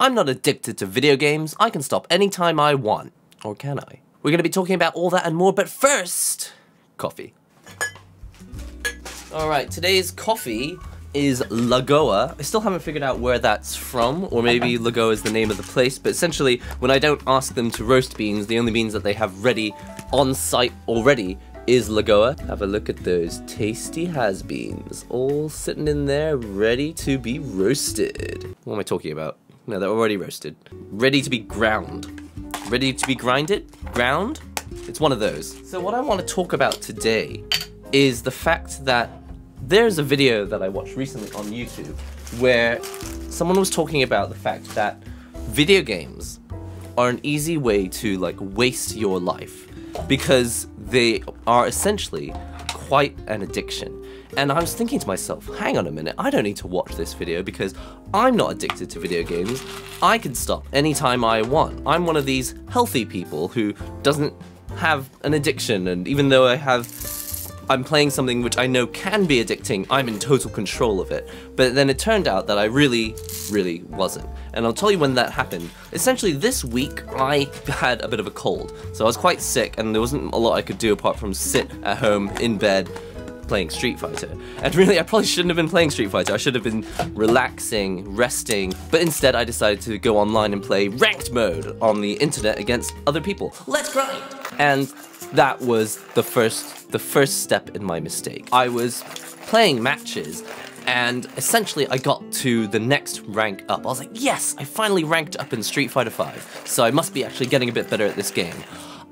I'm not addicted to video games. I can stop anytime I want. Or can I? We're gonna be talking about all that and more, but first, coffee. Alright, today's coffee is Lagoa. I still haven't figured out where that's from, or maybe Lagoa is the name of the place, but essentially, when I don't ask them to roast beans, the only beans that they have ready on site already is Lagoa. Have a look at those tasty has-beens, all sitting in there ready to be roasted. What am I talking about? No, they're already roasted. Ready to be ground. Ready to be grinded? Ground? It's one of those. So what I want to talk about today is the fact that there's a video that I watched recently on YouTube where someone was talking about the fact that video games are an easy way to like waste your life because they are essentially quite an addiction. And I was thinking to myself, hang on a minute, I don't need to watch this video because I'm not addicted to video games. I can stop anytime I want. I'm one of these healthy people who doesn't have an addiction, and even though I'm playing something which I know can be addicting, I'm in total control of it. But then it turned out that I really wasn't. And I'll tell you when that happened. Essentially this week, I had a bit of a cold. So I was quite sick and there wasn't a lot I could do apart from sit at home in bed playing Street Fighter. And really, I probably shouldn't have been playing Street Fighter. I should have been relaxing, resting, but instead I decided to go online and play ranked mode on the internet against other people. Let's grind! And that was the first step in my mistake. I was playing matches, and essentially I got to the next rank up. I was like, yes, I finally ranked up in Street Fighter 5, so I must be actually getting a bit better at this game.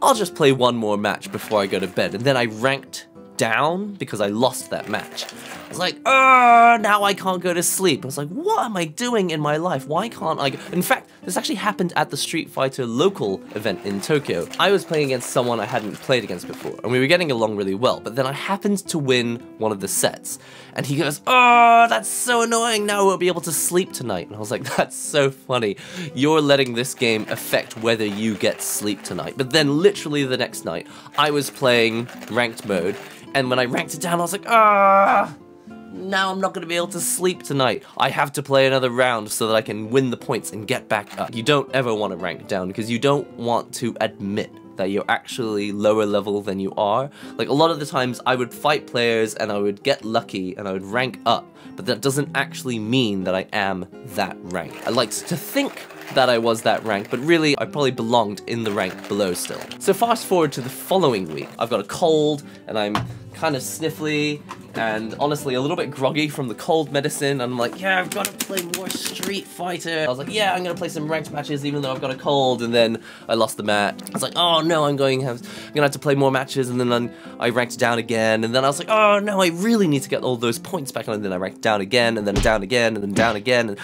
I'll just play one more match before I go to bed, and then I ranked down because I lost that match. I was like, now I can't go to sleep. I was like, what am I doing in my life? Why can't I go? In fact, this actually happened at the Street Fighter local event in Tokyo. I was playing against someone I hadn't played against before, and we were getting along really well, but then I happened to win one of the sets, and he goes, that's so annoying, now I won't be able to sleep tonight. And I was like, that's so funny. You're letting this game affect whether you get sleep tonight. But then literally the next night, I was playing ranked mode, and when I ranked it down, I was like, now I'm not going to be able to sleep tonight. I have to play another round so that I can win the points and get back up. You don't ever want to rank down because you don't want to admit that you're actually lower level than you are. Like a lot of the times I would fight players and I would get lucky and I would rank up, but that doesn't actually mean that I am that rank. I like to think that I was that rank, but really I probably belonged in the rank below still. So fast forward to the following week. I've got a cold and I'm kind of sniffly and honestly a little bit groggy from the cold medicine. And I'm like, yeah, I've got to play more Street Fighter. I was like, yeah, I'm gonna play some ranked matches even though I've got a cold, and then I lost the match. I was like, oh no, I'm gonna have to play more matches, and then I ranked down again, and then I was like, oh no, I really need to get all those points back, and then I ranked down again, and then down again, and then down again, and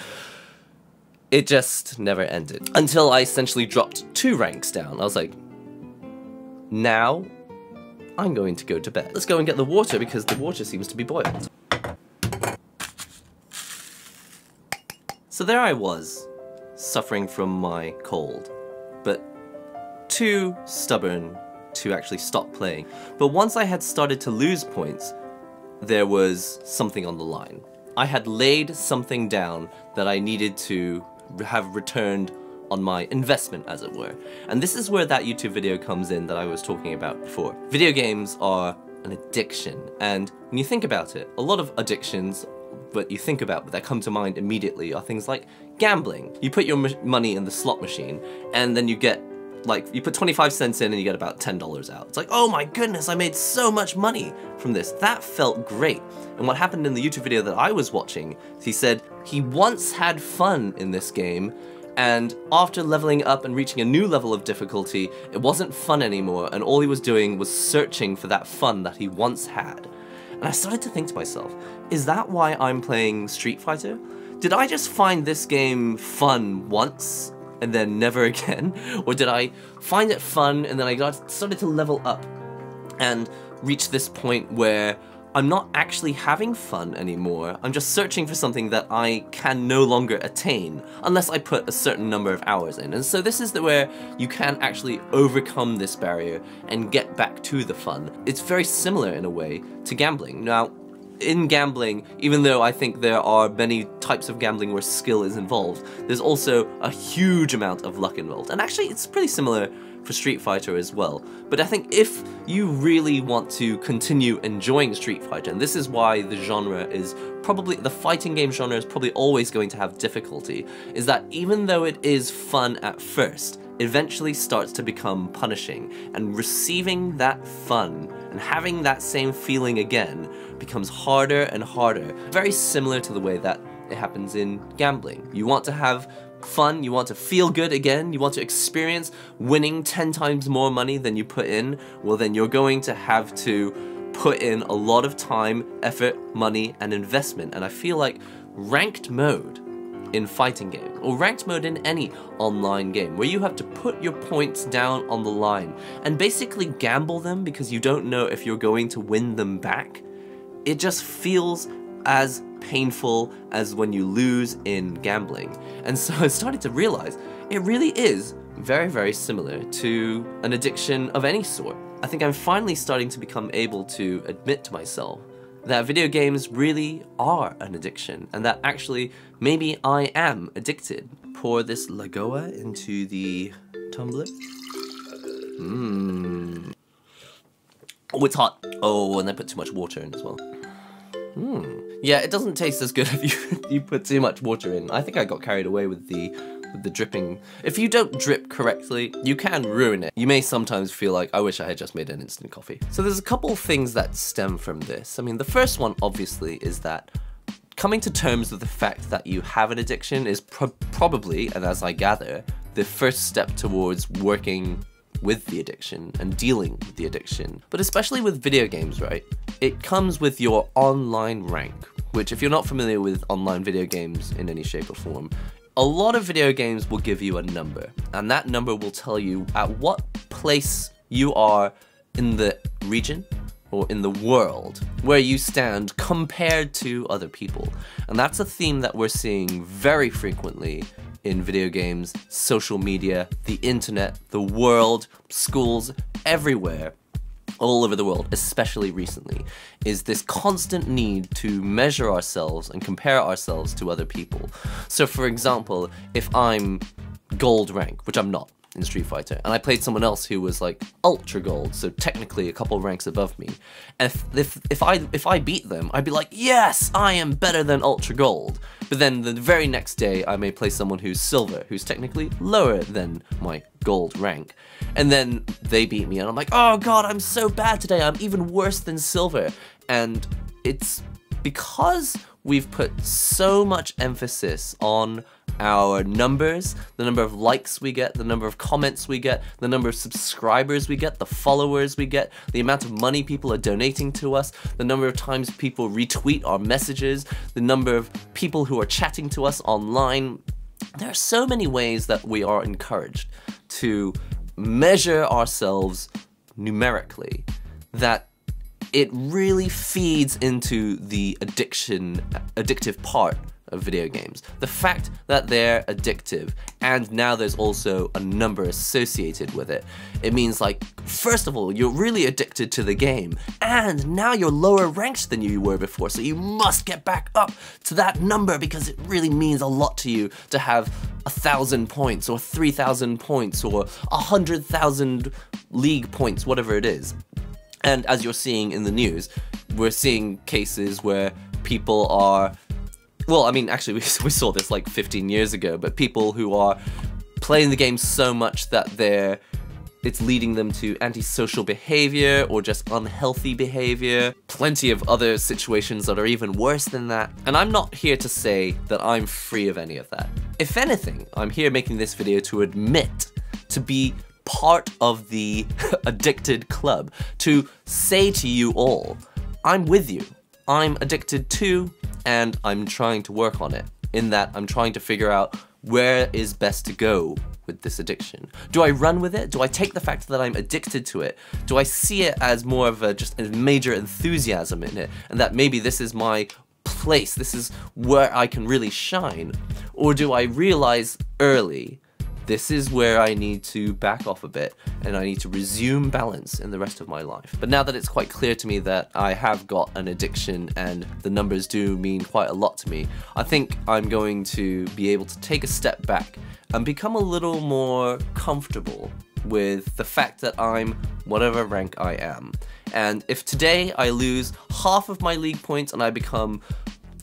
it just never ended. Until I essentially dropped 2 ranks down. I was like, now I'm going to go to bed. Let's go and get the water because the water seems to be boiled. So there I was, suffering from my cold, but too stubborn to actually stop playing. But once I had started to lose points, there was something on the line. I had laid something down that I needed to have returned on my investment, as it were. And this is where that YouTube video comes in that I was talking about before. Video games are an addiction, and when you think about it, a lot of addictions that you think about that come to mind immediately are things like gambling. You put your money in the slot machine, and then you get, like, you put 25 cents in and you get about $10 out. It's like, oh my goodness, I made so much money from this. That felt great. And what happened in the YouTube video that I was watching, he said he once had fun in this game, and after leveling up and reaching a new level of difficulty, it wasn't fun anymore, and all he was doing was searching for that fun that he once had. And I started to think to myself, is that why I'm playing Street Fighter? Did I just find this game fun once and then never again? Or did I find it fun and then I started to level up and reach this point where I'm not actually having fun anymore. I'm just searching for something that I can no longer attain unless I put a certain number of hours in. And so this is where you can actually overcome this barrier and get back to the fun. It's very similar in a way to gambling. Now, in gambling, even though I think there are many types of gambling where skill is involved, there's also a huge amount of luck involved. And actually, it's pretty similar for Street Fighter as well. But I think if you really want to continue enjoying Street Fighter, and this is why the genre is probably, the fighting game genre is probably always going to have difficulty, is that even though it is fun at first, eventually starts to become punishing, and receiving that fun and having that same feeling again becomes harder and harder. Very similar to the way that it happens in gambling. You want to have fun, you want to feel good again, you want to experience winning 10 times more money than you put in, well then you're going to have to put in a lot of time, effort, money, and investment. And I feel like ranked mode in fighting games, or ranked mode in any online game, where you have to put your points down on the line and basically gamble them because you don't know if you're going to win them back, it just feels as painful as when you lose in gambling. And so I started to realize it really is very, very similar to an addiction of any sort. I think I'm finally starting to become able to admit to myself that video games really are an addiction, and that actually maybe I am addicted. Pour this Lagoa into the tumbler. Oh, it's hot. Oh, and I put too much water in as well. Yeah, it doesn't taste as good if you put too much water in. I think I got carried away with the dripping. If you don't drip correctly, you can ruin it. You may sometimes feel like, I wish I had just made an instant coffee. So there's a couple of things that stem from this. I mean, the first one, obviously, is that coming to terms with the fact that you have an addiction is probably, and as I gather, the first step towards working with the addiction and dealing with the addiction. But especially with video games, right? It comes with your online rank, which if you're not familiar with online video games in any shape or form, a lot of video games will give you a number, and that number will tell you at what place you are in the region or in the world where you stand compared to other people. And that's a theme that we're seeing very frequently in video games, social media, the internet, the world, schools, everywhere, all over the world, especially recently, is this constant need to measure ourselves and compare ourselves to other people. So for example, if I'm gold rank, which I'm not in Street Fighter, and I played someone else who was like ultra gold, so technically a couple ranks above me, and if I beat them, I'd be like, yes, I am better than ultra gold. But then the very next day, I may play someone who's silver, who's technically lower than my gold rank. And then they beat me, and I'm like, oh god, I'm so bad today, I'm even worse than silver. And it's because we've put so much emphasis on our numbers, the number of likes we get, the number of comments we get, the number of subscribers we get, the followers we get, the amount of money people are donating to us, the number of times people retweet our messages, the number of people who are chatting to us online. There are so many ways that we are encouraged to measure ourselves numerically that it really feeds into the addictive part of video games. The fact that they're addictive, and now there's also a number associated with it. It means like, first of all, you're really addicted to the game, and now you're lower ranked than you were before, so you must get back up to that number because it really means a lot to you to have 1,000 points, or 3,000 points, or 100,000 league points, whatever it is. And as you're seeing in the news, we're seeing cases where people are, well, I mean, actually, we saw this like 15 years ago, but people who are playing the game so much that it's leading them to antisocial behavior or just unhealthy behavior. Plenty of other situations that are even worse than that. And I'm not here to say that I'm free of any of that. If anything, I'm here making this video to admit, to be part of the addicted club, to say to you all, I'm with you. I'm addicted too, and I'm trying to work on it, in that I'm trying to figure out where is best to go with this addiction. Do I run with it? Do I take the fact that I'm addicted to it? Do I see it as more of just a major enthusiasm in it, and that maybe this is my place, this is where I can really shine? Or do I realize early this is where I need to back off a bit, and I need to resume balance in the rest of my life. But now that it's quite clear to me that I have got an addiction and the numbers do mean quite a lot to me, I think I'm going to be able to take a step back and become a little more comfortable with the fact that I'm whatever rank I am. And if today I lose half of my league points and I become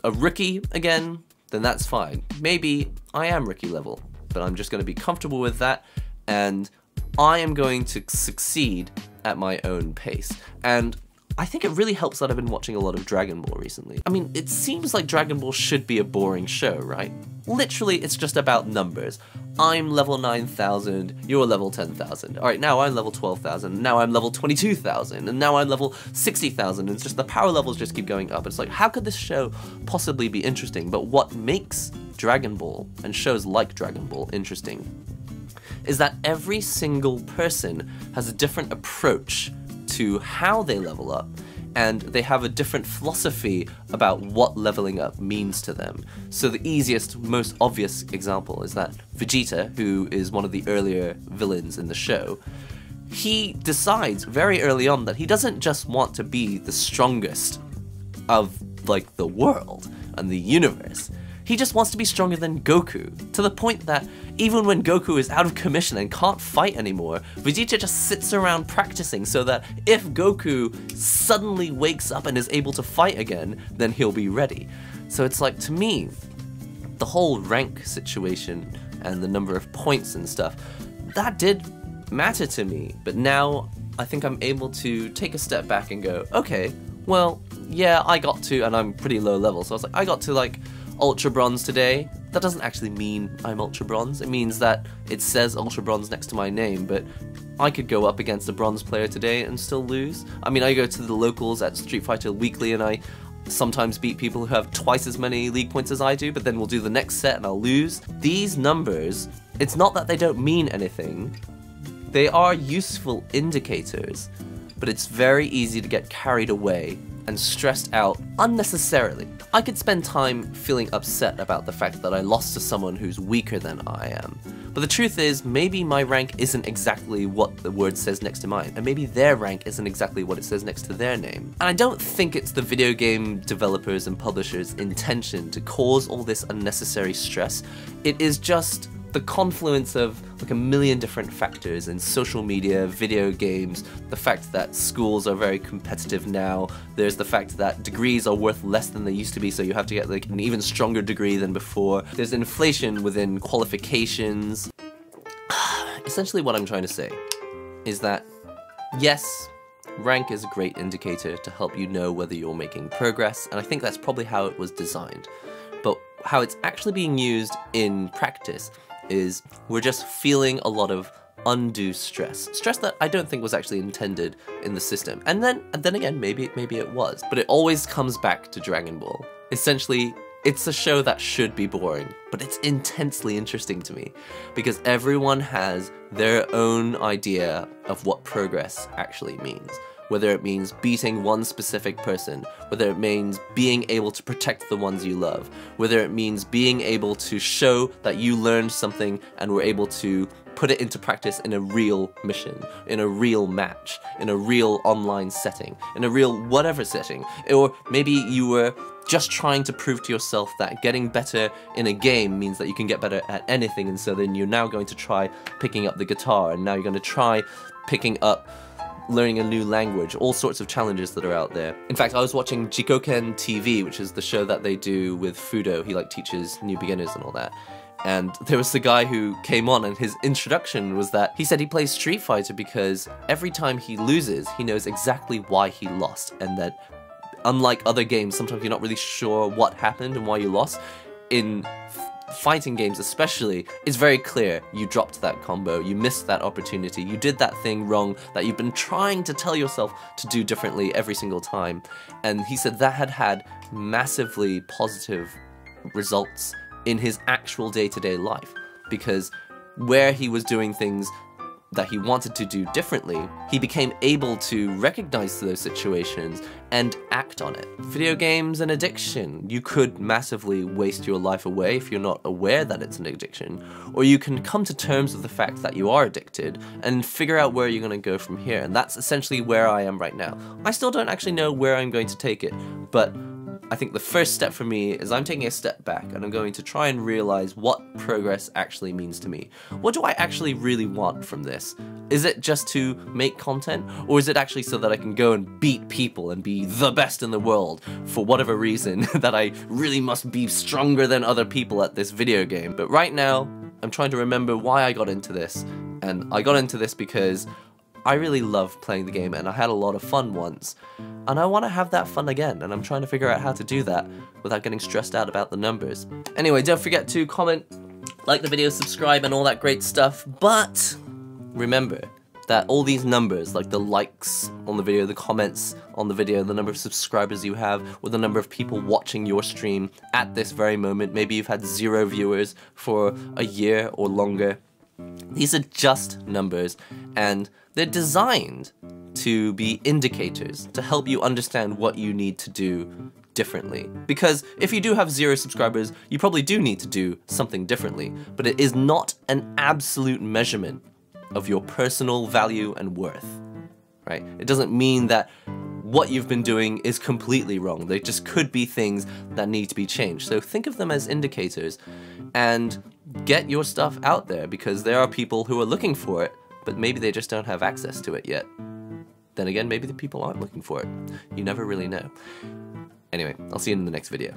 a rookie again, then that's fine. Maybe I am rookie level, but I'm just going to be comfortable with that, and I am going to succeed at my own pace. And I think it really helps that I've been watching a lot of Dragon Ball recently. I mean, it seems like Dragon Ball should be a boring show, right? Literally, it's just about numbers. I'm level 9,000, you're level 10,000. Alright, now I'm level 12,000, now I'm level 22,000, and now I'm level 60,000, and it's just the power levels just keep going up. It's like, how could this show possibly be interesting? But what makes Dragon Ball, and shows like Dragon Ball, interesting, is that every single person has a different approach to how they level up, and they have a different philosophy about what leveling up means to them. So the easiest, most obvious example is that Vegeta, who is one of the earlier villains in the show, he decides very early on that he doesn't just want to be the strongest of, like, the world and the universe. He just wants to be stronger than Goku, to the point that even when Goku is out of commission and can't fight anymore, Vegeta just sits around practicing so that if Goku suddenly wakes up and is able to fight again, then he'll be ready. So it's like, to me, the whole rank situation and the number of points and stuff, that did matter to me, but now I think I'm able to take a step back and go, okay, well, yeah, I got to, and I'm pretty low level, so I was like, I got to, like, Ultra Bronze today. That doesn't actually mean I'm Ultra Bronze. It means that it says Ultra Bronze next to my name, but I could go up against a Bronze player today and still lose. I mean, I go to the locals at Street Fighter Weekly and I sometimes beat people who have twice as many league points as I do, but then we'll do the next set and I'll lose. These numbers, it's not that they don't mean anything. They are useful indicators, but it's very easy to get carried away and stressed out unnecessarily. I could spend time feeling upset about the fact that I lost to someone who's weaker than I am. But the truth is, maybe my rank isn't exactly what the word says next to mine, and maybe their rank isn't exactly what it says next to their name. And I don't think it's the video game developers and publishers' intention to cause all this unnecessary stress. It is just the confluence of like a million different factors in social media, video games, the fact that schools are very competitive now, there's the fact that degrees are worth less than they used to be, so you have to get like an even stronger degree than before. There's inflation within qualifications. Essentially what I'm trying to say is that, yes, rank is a great indicator to help you know whether you're making progress, and I think that's probably how it was designed. But how it's actually being used in practice is we're just feeling a lot of undue stress. Stress that I don't think was actually intended in the system. And then again, maybe it was. But it always comes back to Dragon Ball. Essentially, it's a show that should be boring, but it's intensely interesting to me because everyone has their own idea of what progress actually means. Whether it means beating one specific person, whether it means being able to protect the ones you love, whether it means being able to show that you learned something and were able to put it into practice in a real mission, in a real match, in a real online setting, in a real whatever setting. Or maybe you were just trying to prove to yourself that getting better in a game means that you can get better at anything, and so then you're now going to try picking up the guitar, and now you're going to try picking up learning a new language, all sorts of challenges that are out there. In fact, I was watching Jikoken TV, which is the show that they do with Fudo. He like teaches new beginners and all that. And there was the guy who came on, and his introduction was that he said he plays Street Fighter because every time he loses, he knows exactly why he lost, and that unlike other games, sometimes you're not really sure what happened and why you lost. In fighting games especially, it's very clear you dropped that combo, you missed that opportunity, you did that thing wrong that you've been trying to tell yourself to do differently every single time. And he said that had massively positive results in his actual day-to-day life, because where he was doing things that he wanted to do differently, he became able to recognize those situations and act on it. Video games and addiction. You could massively waste your life away if you're not aware that it's an addiction, or you can come to terms with the fact that you are addicted and figure out where you're going to go from here, and that's essentially where I am right now. I still don't actually know where I'm going to take it, but I think the first step for me is I'm taking a step back and I'm going to try and realize what progress actually means to me. What do I actually really want from this? Is it just to make content, or is it actually so that I can go and beat people and be the best in the world for whatever reason that I really must be stronger than other people at this video game? But right now, I'm trying to remember why I got into this, and I got into this because I really love playing the game and I had a lot of fun once, and I want to have that fun again, and I'm trying to figure out how to do that without getting stressed out about the numbers. Anyway, don't forget to comment, like the video, subscribe, and all that great stuff, but remember that all these numbers, like the likes on the video, the comments on the video, the number of subscribers you have, or the number of people watching your stream at this very moment, maybe you've had 0 viewers for a year or longer, these are just numbers, and they're designed to be indicators to help you understand what you need to do differently. Because if you do have 0 subscribers, you probably do need to do something differently, but it is not an absolute measurement of your personal value and worth, right? It doesn't mean that what you've been doing is completely wrong. They just could be things that need to be changed. So think of them as indicators and get your stuff out there, because there are people who are looking for it, but maybe they just don't have access to it yet. Then again, maybe the people aren't looking for it. You never really know. Anyway, I'll see you in the next video.